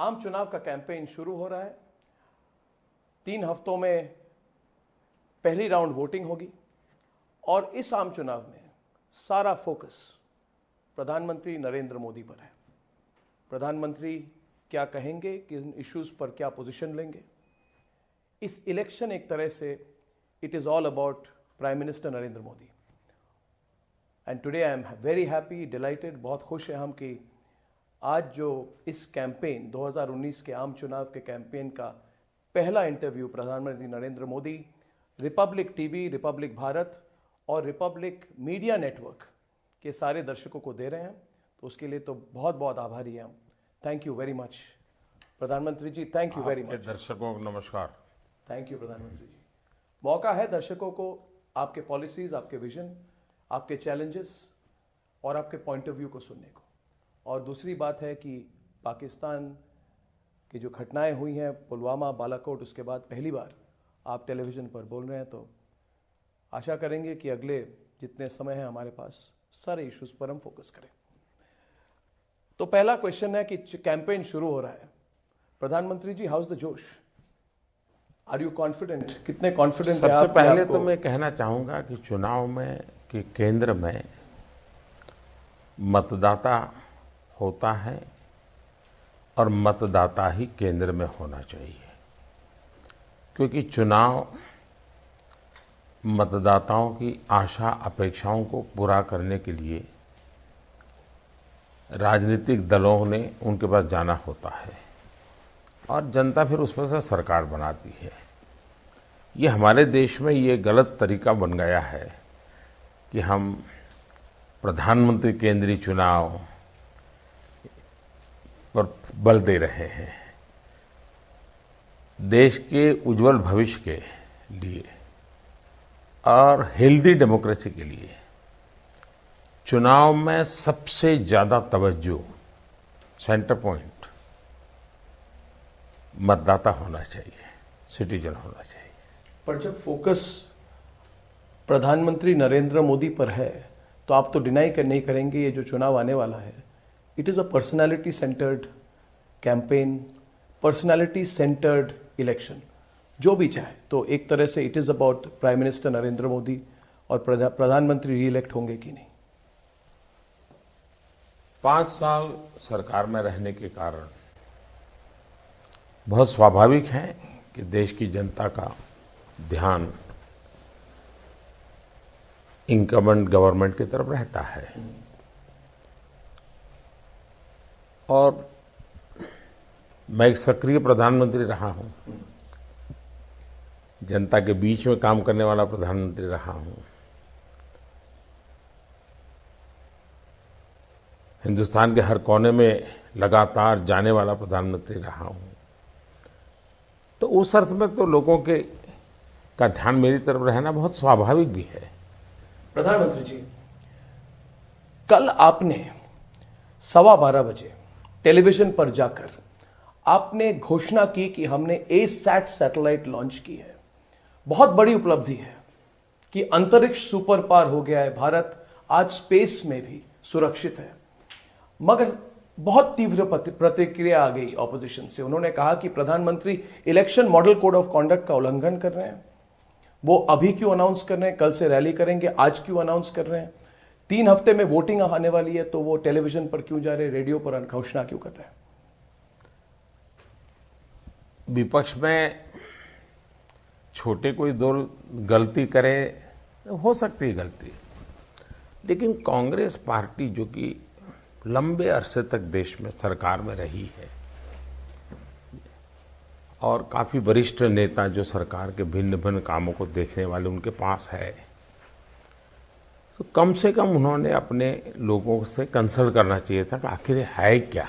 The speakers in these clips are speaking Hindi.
आम चुनाव का कैंपेन शुरू हो रहा है। 3 हफ्तों में पहली राउंड वोटिंग होगी और इस आम चुनाव में सारा फोकस प्रधानमंत्री नरेंद्र मोदी पर है। प्रधानमंत्री क्या कहेंगे, किन इश्यूज पर क्या पोजीशन लेंगे। इस इलेक्शन एक तरह से it is all about prime minister Narendra Modi. And today I am very happy, dilated, बहुत खुश हैं हम कि आज जो इस कैंपेन 2019 के आम चुनाव के कैंपेन का पहला इंटरव्यू प्रधानमंत्री Narendra Modi Republic TV, Republic Bharat और रिपब्लिक मीडिया नेटवर्क के सारे दर्शकों को दे रहे हैं। तो उसके लिए तो बहुत बहुत आभारी हैं हम। थैंक यू वेरी मच प्रधानमंत्री जी, थैंक यू वेरी मच। दर्शकों को नमस्कार। थैंक यू प्रधानमंत्री जी। मौका है दर्शकों को आपके पॉलिसीज, आपके विजन, आपके चैलेंजेस और आपके पॉइंट ऑफ व्यू को सुनने को। और दूसरी बात है कि पाकिस्तान की जो घटनाएं हुई हैं, पुलवामा, बालाकोट, उसके बाद पहली बार आप टेलीविज़न पर बोल रहे हैं। तो आशा करेंगे कि अगले जितने समय है हमारे पास सारे इश्यूज पर हम फोकस करें। तो पहला क्वेश्चन है कि कैंपेन शुरू हो रहा है। प्रधानमंत्री जी, how is the josh? Are you confident? कितने कॉन्फिडेंट हैं आप? सबसे पहले तो मैं कहना चाहूंगा कि चुनाव में कि केंद्र में मतदाता होता है और मतदाता ही केंद्र में होना चाहिए, क्योंकि चुनाव मतदाताओं की आशा अपेक्षाओं को पूरा करने के लिए राजनीतिक दलों ने उनके पास जाना होता है और जनता फिर उस पर से सरकार बनाती है। ये हमारे देश में ये गलत तरीका बन गया है कि हम प्रधानमंत्री केंद्रीय चुनाव पर बल दे रहे हैं। देश के उज्जवल भविष्य के लिए और हेल्दी डेमोक्रेसी के लिए चुनाव में सबसे ज्यादा तवज्जो, सेंटर पॉइंट मतदाता होना चाहिए, सिटीजन होना चाहिए। पर जब फोकस प्रधानमंत्री नरेंद्र मोदी पर है तो आप तो डिनाई नहीं करेंगे ये जो चुनाव आने वाला है, it is a personality centred campaign, personality centred election, जो भी चाहे। तो एक तरह से it is about prime minister Narendra Modi और प्रधानमंत्री री इलेक्ट होंगे कि नहीं। 5 साल सरकार में रहने के कारण बहुत स्वाभाविक है कि देश की जनता का ध्यान इनकमेंट गवर्नमेंट की तरफ रहता है और मैं एक सक्रिय प्रधानमंत्री रहा हूं, जनता के बीच में काम करने वाला प्रधानमंत्री रहा हूं। हिंदुस्तान के हर कोने में लगातार जाने वाला प्रधानमंत्री रहा हूं। तो उस अर्थ में तो लोगों के का ध्यान मेरी तरफ रहना बहुत स्वाभाविक भी है। प्रधानमंत्री जी, कल आपने 12:15 बजे टेलीविजन पर जाकर आपने घोषणा की कि हमने एसैट सैटेलाइट लॉन्च की है। बहुत बड़ी उपलब्धि है कि अंतरिक्ष सुपर पावर हो गया है भारत, आज स्पेस में भी सुरक्षित है। मगर बहुत तीव्र प्रतिक्रिया आ गई ऑपोजिशन से। उन्होंने कहा कि प्रधानमंत्री election model code of conduct का उल्लंघन कर रहे हैं। वो अभी क्यों अनाउंस कर रहे हैं, कल से रैली करेंगे, आज क्यों अनाउंस कर रहे हैं? 3 हफ्ते में वोटिंग आने वाली है तो वो टेलीविजन पर क्यों जा रहे हैं, रेडियो पर घोषणा क्यों कर रहे हैं? विपक्ष में छोटे कोई दो गलती करे, हो सकती है गलती, लेकिन कांग्रेस पार्टी जो कि लंबे अरसे तक देश में सरकार में रही है और काफी वरिष्ठ नेता जो सरकार के भिन्न भिन्न कामों को देखने वाले उनके पास है, तो कम से कम उन्होंने अपने लोगों से कंसल्ट करना चाहिए था कि आखिर है क्या,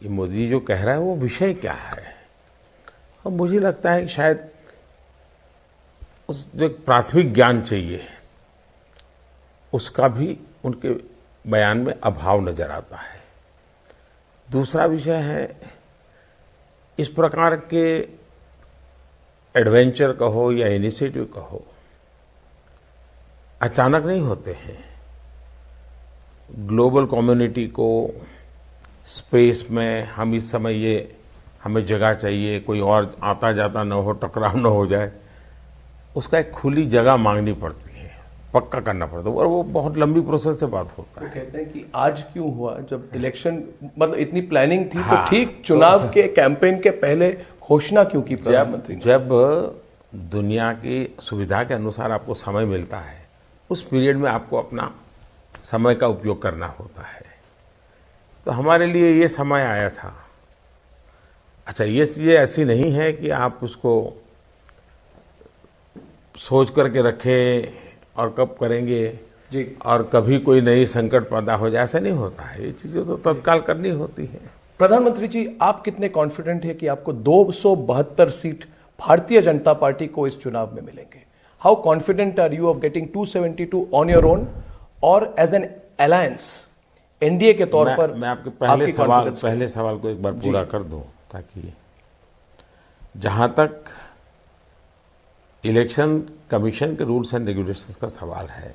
ये मोदी जो कह रहा है वो विषय क्या है। और मुझे लगता है कि शायद उस जो एक प्राथमिक ज्ञान चाहिए उसका भी उनके बयान में अभाव नजर आता है। दूसरा विषय है, इस प्रकार के एडवेंचर कहो या इनिशिएटिव कहो, अचानक नहीं होते हैं। ग्लोबल कम्युनिटी को स्पेस में हम इस समय ये हमें जगह चाहिए, कोई और आता जाता न हो, टकराव न हो जाए, उसका एक खुली जगह मांगनी पड़ती है, पक्का करना पड़ता है, और वो बहुत लंबी प्रोसेस से बात होता है। कहते हैं कि आज क्यों हुआ, जब इलेक्शन मतलब इतनी प्लानिंग थी, हाँ, तो ठीक चुनाव के कैंपेन के पहले घोषणा क्यों की प्रधानमंत्री ने? जब दुनिया की सुविधा के अनुसार आपको समय मिलता है, उस पीरियड में आपको अपना समय का उपयोग करना होता है। तो हमारे लिए ये समय आया था। अच्छा, ये चीज़ें ऐसी नहीं है कि आप उसको सोच करके रखें और कब करेंगे जी, और कभी कोई नई संकट पैदा हो जाए, ऐसा नहीं होता है। ये चीज़ें तो तत्काल करनी होती है। प्रधानमंत्री जी, आप कितने कॉन्फिडेंट हैं कि आपको 272 सीट भारतीय जनता पार्टी को इस चुनाव में मिलेंगे? How confident are you of getting 272 on your own और एज एन अलायंस, एनडीए के तौर पर? मैं आपके पहले सवाल को एक बार पूरा कर दूं, ताकि जहां तक इलेक्शन कमीशन के रूल्स एंड रेगुलेशंस का सवाल है,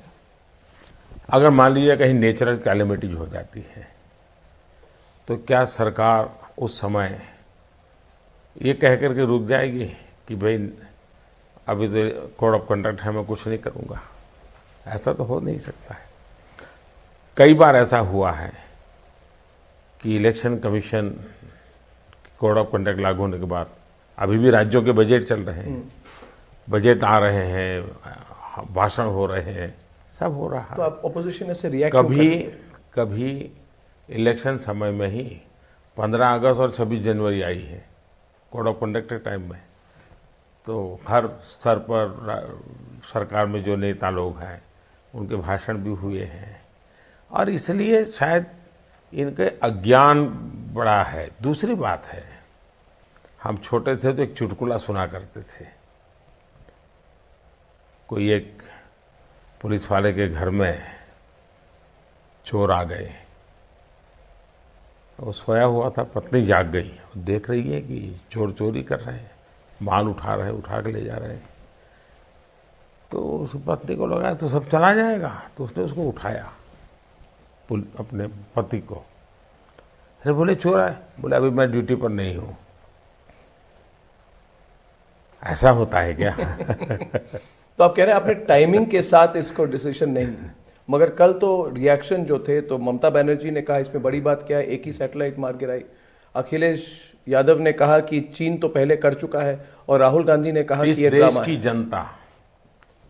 अगर मान लीजिए कहीं नेचुरल कैलेमिटीज हो जाती है, तो क्या सरकार उस समय ये कह करके रुक जाएगी कि भाई अभी तो कोड ऑफ कंडक्ट है, मैं कुछ नहीं करूंगा? ऐसा तो हो नहीं सकता है। कई बार ऐसा हुआ है कि election commission code of conduct लागू होने के बाद अभी भी राज्यों के बजट चल रहे हैं, बजट आ रहे हैं, भाषण हो रहे हैं, सब हो रहा है। तो आप ऑपोजिशन से रिएक्ट क्यों कर रहे हैं? कभी इलेक्शन समय में ही 15 अगस्त और 26 जनवरी आई है कोड ऑफ कंडक्ट के टाइम में, तो हर स्तर पर सरकार में जो नेता लोग हैं उनके भाषण भी हुए हैं, और इसलिए शायद इनके अज्ञान बड़ा है। दूसरी बात है, हम छोटे थे तो एक चुटकुला सुना करते थे। कोई एक पुलिस वाले के घर में चोर आ गए, वो सोया हुआ था, पत्नी जाग गई, देख रही है कि चोर चोरी कर रहे हैं, माल उठा रहे हैं, उठा के ले जा रहे हैं। तो उस पत्नी को लगा तो सब चला जाएगा, तो उसने उसको उठाया, अपने पति को। अरे बोले चोर आए, बोले अभी मैं ड्यूटी पर नहीं हूं। ऐसा होता है क्या? तो आप कह रहे हैं आपने टाइमिंग के साथ इसको डिसीजन नहीं ली, मगर कल तो रिएक्शन जो थे, तो ममता बनर्जी ने कहा इसमें बड़ी बात क्या है, एक ही सैटेलाइट मार गिराई। अखिलेश यादव ने कहा कि चीन तो पहले कर चुका है, और राहुल गांधी ने कहा कि ये ड्रामा है। देश की जनता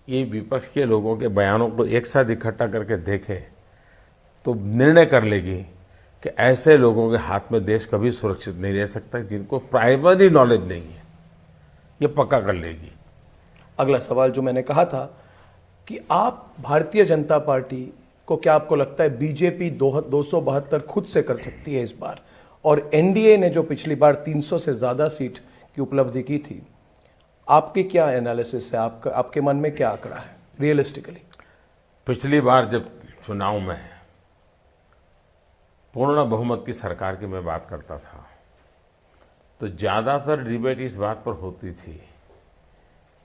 ये विपक्ष के लोगों के बयानों को एक साथ इकट्ठा करके देखे तो निर्णय कर लेगी कि ऐसे लोगों के हाथ में देश कभी सुरक्षित नहीं रह सकता जिनको प्राइमरी नॉलेज नहीं है, ये पक्का कर लेगी। अगला सवाल जो मैंने कहा था कि आप भारतीय जनता पार्टी को, क्या आपको लगता है बीजेपी 272 खुद से कर सकती है इस बार? और एनडीए ने जो पिछली बार 300 से ज्यादा सीट की उपलब्धि की थी, आपकी क्या एनालिसिस है? आपके मन में क्या आंकड़ा है रियलिस्टिकली? पिछली बार जब चुनाव में पूर्ण बहुमत की सरकार की मैं बात करता था, तो ज्यादातर डिबेट इस बात पर होती थी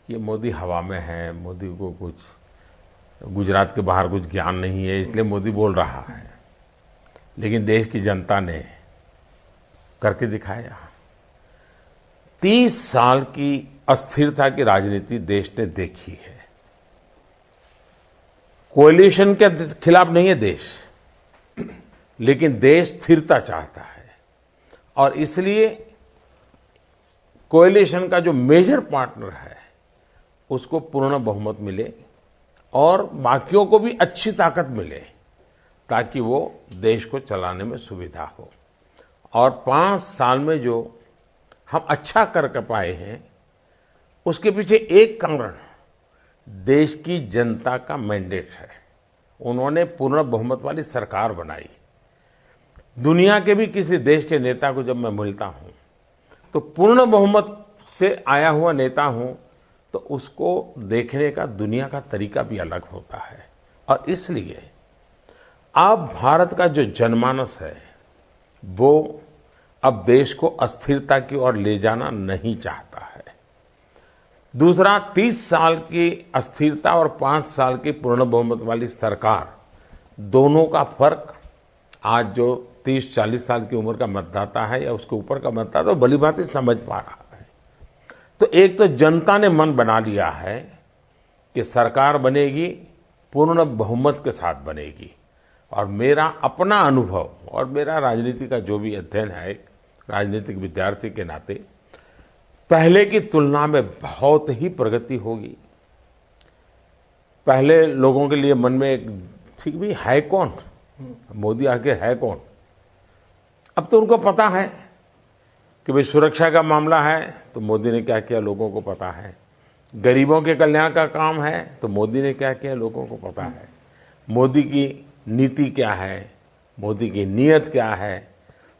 कि मोदी हवा में है, मोदी को कुछ गुजरात के बाहर कुछ ज्ञान नहीं है, इसलिए मोदी बोल रहा है। लेकिन देश की जनता ने करके दिखाया। 30 साल की अस्थिरता की राजनीति देश ने देखी है। कोएलिशन के खिलाफ नहीं है देश, लेकिन देश स्थिरता चाहता है, और इसलिए कोएलिशन का जो मेजर पार्टनर है उसको पूर्ण बहुमत मिले और बाकियों को भी अच्छी ताकत मिले, ताकि वो देश को चलाने में सुविधा हो। और 5 साल में जो हम अच्छा कर पाए हैं, उसके पीछे एक कारण देश की जनता का मैंडेट है। उन्होंने पूर्ण बहुमत वाली सरकार बनाई। दुनिया के भी किसी देश के नेता को जब मैं मिलता हूं, तो पूर्ण बहुमत से आया हुआ नेता हूं, तो उसको देखने का दुनिया का तरीका भी अलग होता है। और इसलिए अब भारत का जो जनमानस है, वो अब देश को अस्थिरता की ओर ले जाना नहीं चाहता है। दूसरा, 30 साल की अस्थिरता और 5 साल की पूर्ण बहुमत वाली सरकार, दोनों का फर्क आज जो 30-40 साल की उम्र का मतदाता है या उसके ऊपर का मतदाता तो भली भांति समझ पा रहा है। तो एक तो जनता ने मन बना लिया है कि सरकार बनेगी, पूर्ण बहुमत के साथ बनेगी। और मेरा अपना अनुभव और मेरा राजनीति का जो भी अध्ययन है, एक राजनीतिक विद्यार्थी के नाते, पहले की तुलना में बहुत ही प्रगति होगी। पहले लोगों के लिए मन में एक ठीक भी है कौन, मोदी आखिर है कौन। अब तो उनको पता है कि भाई सुरक्षा का मामला है तो मोदी ने क्या किया लोगों को पता है, गरीबों के कल्याण का काम है तो मोदी ने क्या किया लोगों को पता है, मोदी की नीति क्या है, मोदी की नीयत क्या है,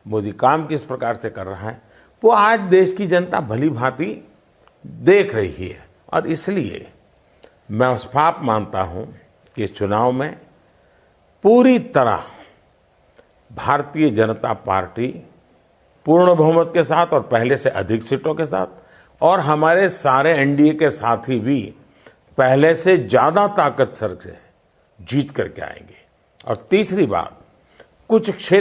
मोदी काम किस प्रकार से कर रहा है, वो आज देश की जनता भली भांति देख रही है। और इसलिए मैं साफ मानता हूं कि चुनाव में पूरी तरह भारतीय जनता पार्टी पूर्ण बहुमत के साथ और पहले से अधिक सीटों के साथ, और हमारे सारे एनडीए के साथी भी पहले से ज्यादा ताकत से जीत करके आएंगे। और तीसरी बात, कुछ क्षेत्र